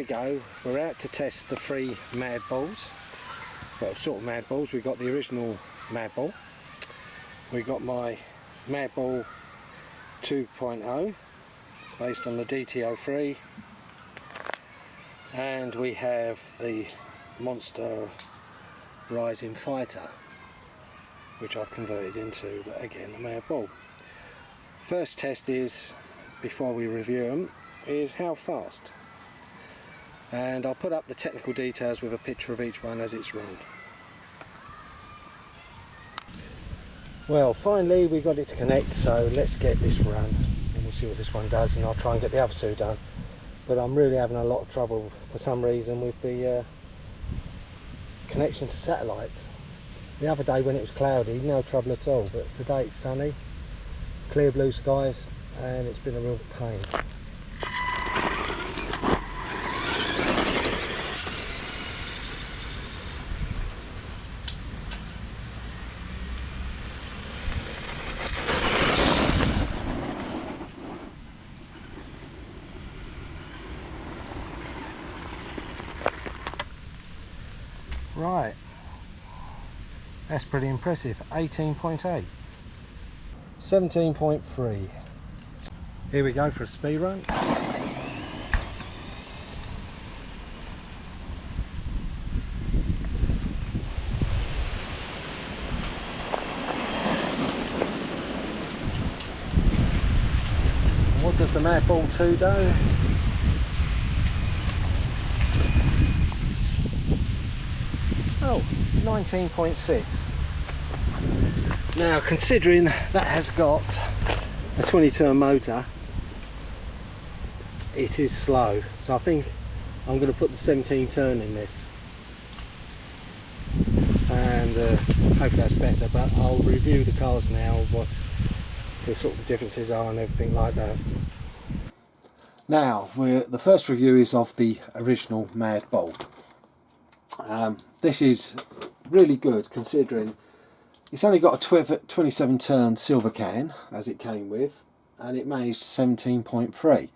go, we're out to test the 3 Madbulls. Well, sort of Madbulls. We got the original Madbull. We got my Madbull 2.0 based on the DT03, and we have the Monster Rising Fighter, which I've converted into, again, a Madbull. First test is, before we review them, is how fast. And I'll put up the technical details with a picture of each one as it's run. Well, finally we got it to connect, so let's get this run and we'll see what this one does, and I'll try and get the other 2 done. But I'm really having a lot of trouble for some reason with the connection to satellites. The other day when it was cloudy, no trouble at all, but today it's sunny, clear blue skies, and it's been a real pain. Right, that's pretty impressive. 18.8, 17.3. Here we go for a speed run. What does the Madbull 2 do? Oh, 19.6. Now, considering that has got a 20-turn motor, it is slow, so I think I'm going to put the 17-turn in this, and hope that's better. But I'll review the cars now, what the sort of differences are and everything like that. Now, the first review is of the original Madbull. This is really good, considering it's only got a 27-turn silver can, as it came with, and it managed 17.3.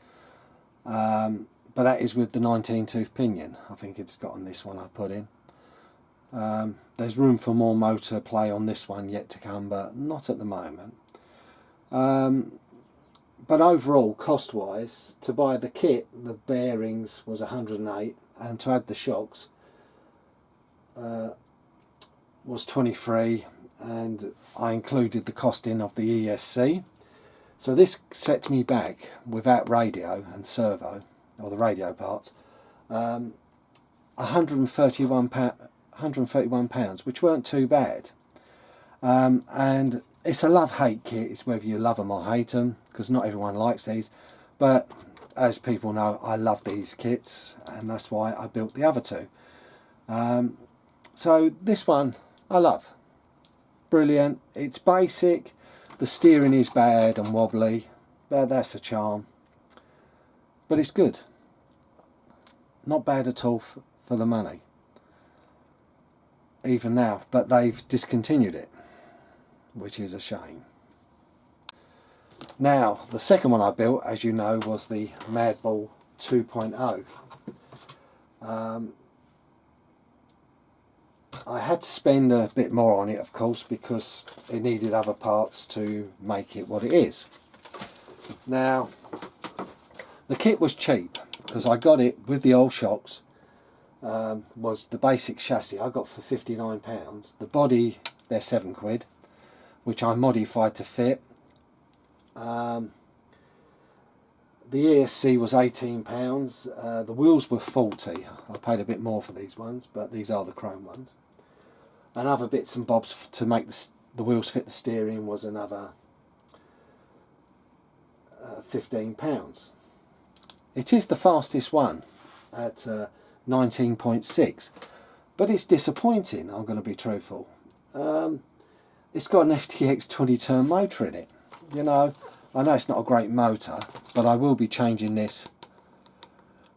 But that is with the 19-tooth pinion, I think it's got on this one I put in. There's room for more motor play on this one yet to come, but not at the moment. But overall, cost-wise, to buy the kit, the bearings was 108, and to add the shocks was 23, and I included the costing of the ESC. So this set me back, without radio and servo, or the radio parts, £131, which weren't too bad. And it's a love-hate kit. It's whether you love them or hate them, because not everyone likes these. But as people know, I love these kits, and that's why I built the other 2. So this one I love. Brilliant. It's basic. The steering is bad and wobbly, but that's a charm. But it's good. Not bad at all for the money. Even now, but they've discontinued it, which is a shame. Now, the second one I built, as you know, was the Madbull 2.0. I had to spend a bit more on it, of course, because it needed other parts to make it what it is. Now, the kit was cheap, because I got it with the old shocks. Was the basic chassis I got for £59. The body, they're £7, which I modified to fit. The ESC was £18. The wheels were £40. I paid a bit more for these ones, but these are the chrome ones. And other bits and bobs to make the wheels fit the steering was another £15. It is the fastest one at 19.6, but it's disappointing, I'm going to be truthful. It's got an FTX 20-turn motor in it. You know, I know it's not a great motor, but I will be changing this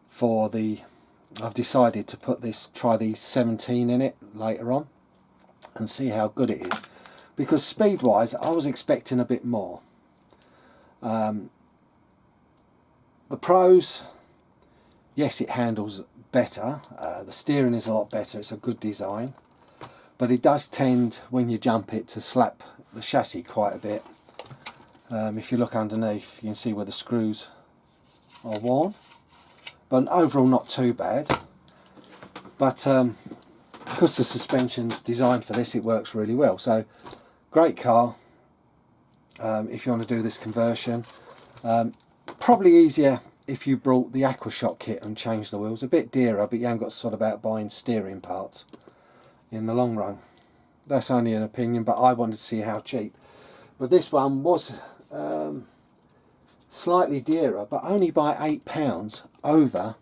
for the... I've decided to try the 17 in it later on and see how good it is. Because speed-wise, I was expecting a bit more. The pros, Yes, it handles better, the steering is a lot better, it's a good design, but it does tend, when you jump it, to slap the chassis quite a bit. If you look underneath, you can see where the screws are worn, but overall not too bad. But because the suspension's designed for this, it works really well. So great car if you want to do this conversion. Probably easier if you brought the Aquashock kit and changed the wheels. A bit dearer, but you haven't got to sort about buying steering parts in the long run. That's only an opinion, but I wanted to see how cheap. But this one was slightly dearer, but only by £8 over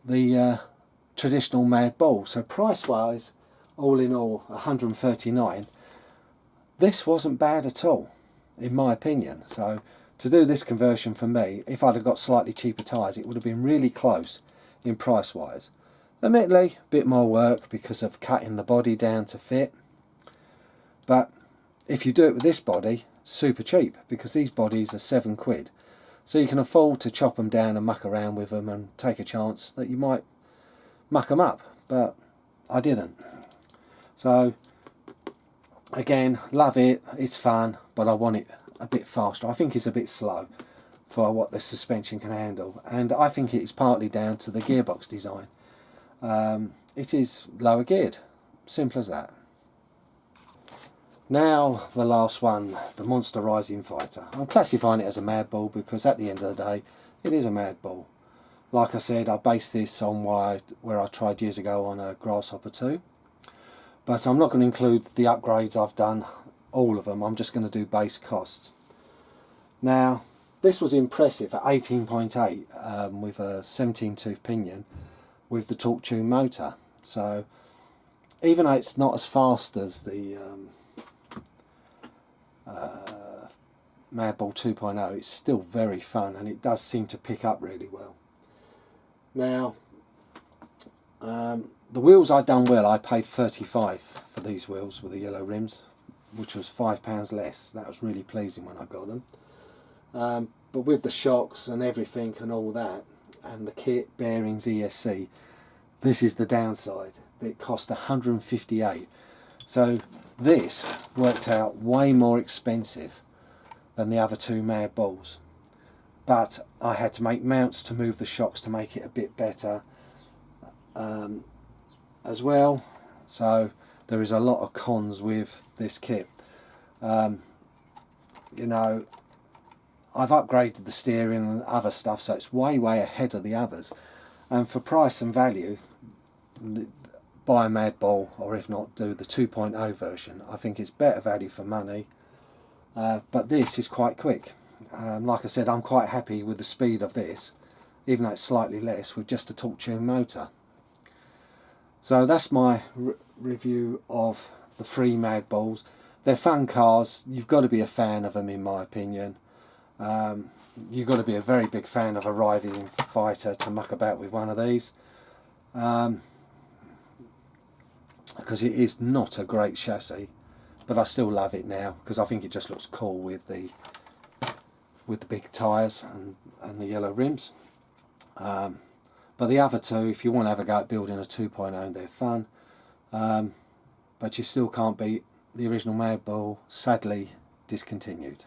the traditional Madbull. So price wise, all in all, 139. This wasn't bad at all, in my opinion. So to do this conversion for me, if I'd have got slightly cheaper tyres, it would have been really close in price wise. Admittedly, a bit more work because of cutting the body down to fit, but if you do it with this body, super cheap, because these bodies are £7. So you can afford to chop them down and muck around with them and take a chance that you might muck them up, but I didn't. So again, love it, it's fun, but I want it a bit faster. I think it's a bit slow for what the suspension can handle, and I think it is partly down to the gearbox design. It is lower geared, simple as that. Now the last one, the Monster Rising Fighter. I'm classifying it as a Madbull because at the end of the day it is a Madbull. Like I said, I based this on where I tried years ago on a Grasshopper 2, but I'm not going to include the upgrades I've done, all of them. I'm just going to do base costs. Now this was impressive at 18.8 with a 17 tooth pinion with the torque tune motor. So even though it's not as fast as the Madbull 2.0, it's still very fun, and it does seem to pick up really well. Now the wheels I'd done well. I paid 35 for these wheels with the yellow rims, which was £5 less. That was really pleasing when I got them. But with the shocks and everything and all that, and the kit, bearings, ESC, this is the downside. It cost 158. So this worked out way more expensive than the other two Madbulls. But I had to make mounts to move the shocks to make it a bit better as well. So there is a lot of cons with this kit. You know, I've upgraded the steering and other stuff, so it's way ahead of the others. And for price and value, buy a Madbull, or if not, do the 2.0 version. I think it's better value for money. But this is quite quick. Like I said, I'm quite happy with the speed of this, even though it's slightly less, with just a torque tune motor. So that's my review of the three Madbulls. They're fun cars. You've got to be a fan of them, in my opinion. You've got to be a very big fan of a riding fighter to muck about with one of these, because it is not a great chassis, but I still love it now because I think it just looks cool with the big tyres and the yellow rims. But the other two, if you want to have a go at building a 2.0, they're fun, but you still can't beat the original Madbull, sadly discontinued.